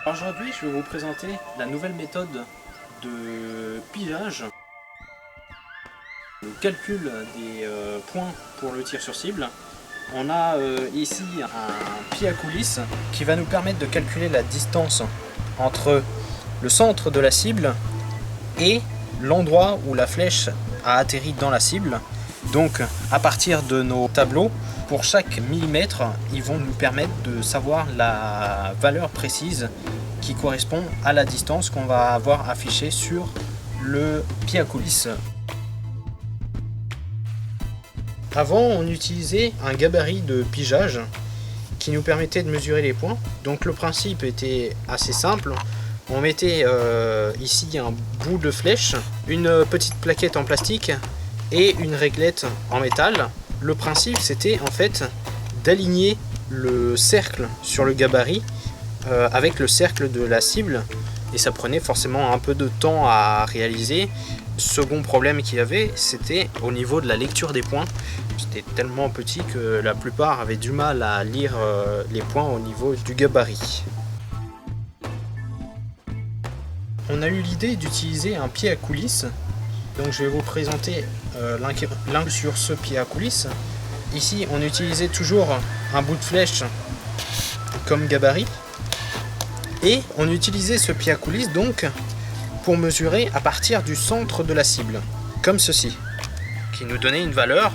Aujourd'hui, je vais vous présenter la nouvelle méthode de pilage, le calcul des points pour le tir sur cible. On a ici un pied à coulisses qui va nous permettre de calculer la distance entre le centre de la cible et l'endroit où la flèche a atterri dans la cible. Donc à partir de nos tableaux, pour chaque millimètre, ils vont nous permettre de savoir la valeur précise qui correspond à la distance qu'on va avoir affichée sur le pied à coulisses. Avant, on utilisait un gabarit de pigeage qui nous permettait de mesurer les points. Donc le principe était assez simple. On mettait ici un bout de flèche, une petite plaquette en plastique et une réglette en métal. Le principe, c'était en fait d'aligner le cercle sur le gabarit avec le cercle de la cible, et ça prenait forcément un peu de temps à réaliser. Second problème qu'il y avait, c'était au niveau de la lecture des points. C'était tellement petit que la plupart avaient du mal à lire les points au niveau du gabarit. On a eu l'idée d'utiliser un pied à coulisses. Donc je vais vous présenter l'un sur ce pied à coulisses. Ici, on utilisait toujours un bout de flèche comme gabarit. Et on utilisait ce pied à coulisses donc pour mesurer à partir du centre de la cible, comme ceci, qui nous donnait une valeur,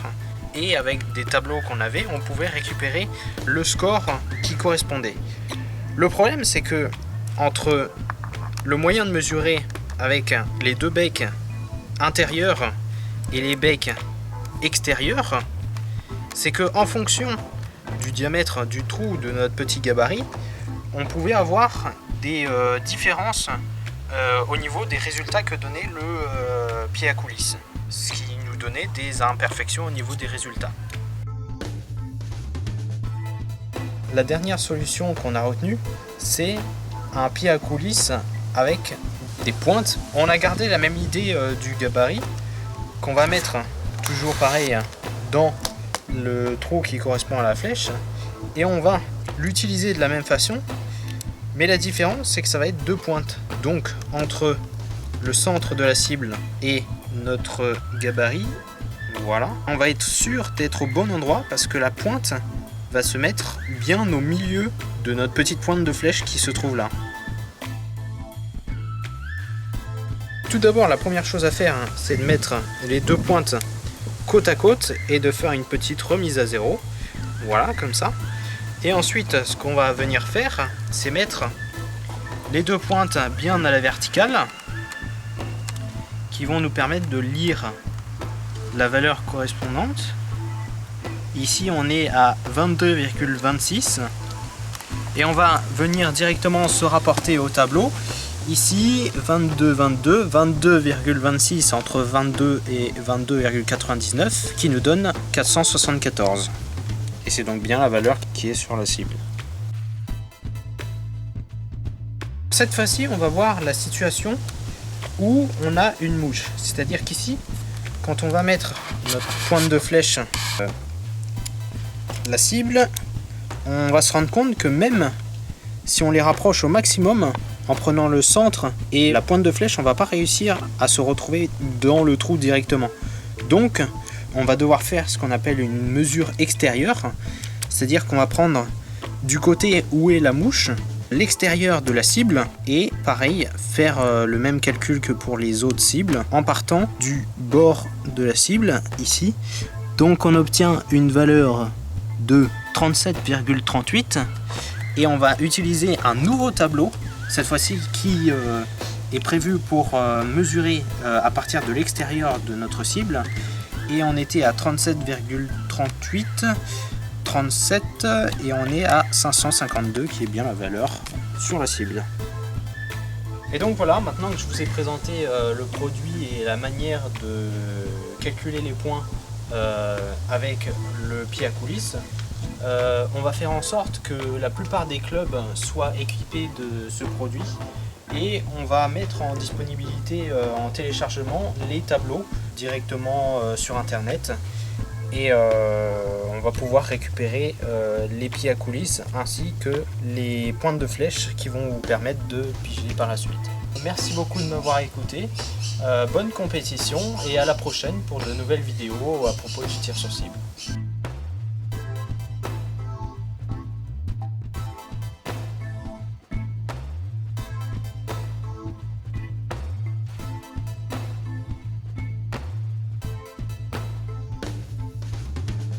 et avec des tableaux qu'on avait, on pouvait récupérer le score qui correspondait. Le problème, c'est que entre le moyen de mesurer avec les deux becs intérieurs et les becs extérieurs, c'est que en fonction du diamètre du trou de notre petit gabarit, on pouvait avoir des différences au niveau des résultats que donnait le pied à coulisses, ce qui nous donnait des imperfections au niveau des résultats. La dernière solution qu'on a retenue, c'est un pied à coulisses avec des pointes. On a gardé la même idée du gabarit qu'on va mettre toujours pareil dans le trou qui correspond à la flèche, et on va l'utiliser de la même façon, mais la différence c'est que ça va être deux pointes. Donc entre le centre de la cible et notre gabarit, voilà, on va être sûr d'être au bon endroit parce que la pointe va se mettre bien au milieu de notre petite pointe de flèche qui se trouve là. Tout d'abord, la première chose à faire, c'est de mettre les deux pointes côte à côte et de faire une petite remise à zéro, voilà, comme ça. Et ensuite, ce qu'on va venir faire, c'est mettre les deux pointes bien à la verticale, qui vont nous permettre de lire la valeur correspondante. Ici, on est à 22,26, et on va venir directement se rapporter au tableau. Ici, 22,26 entre 22 et 22,99 qui nous donne 474. Et c'est donc bien la valeur qui est sur la cible. Cette fois-ci, on va voir la situation où on a une mouche. C'est-à-dire qu'ici, quand on va mettre notre pointe de flèche, la cible, on va se rendre compte que même si on les rapproche au maximum, en prenant le centre et la pointe de flèche, on va pas réussir à se retrouver dans le trou directement. Donc on va devoir faire ce qu'on appelle une mesure extérieure, c'est-à-dire qu'on va prendre du côté où est la mouche, l'extérieur de la cible, et pareil, faire le même calcul que pour les autres cibles, en partant du bord de la cible, ici. Donc on obtient une valeur de 37,38, et on va utiliser un nouveau tableau, cette fois-ci qui est prévu pour mesurer à partir de l'extérieur de notre cible, et on était à 37,38, 37, et on est à 552 qui est bien la valeur sur la cible. Et donc voilà, maintenant que je vous ai présenté le produit et la manière de calculer les points avec le pied à coulisses, on va faire en sorte que la plupart des clubs soient équipés de ce produit, et on va mettre en disponibilité en téléchargement les tableaux directement sur internet, Et on va pouvoir récupérer les pieds à coulisses ainsi que les pointes de flèche qui vont vous permettre de piger par la suite. Merci beaucoup de m'avoir écouté, bonne compétition et à la prochaine pour de nouvelles vidéos à propos du tir sur cible.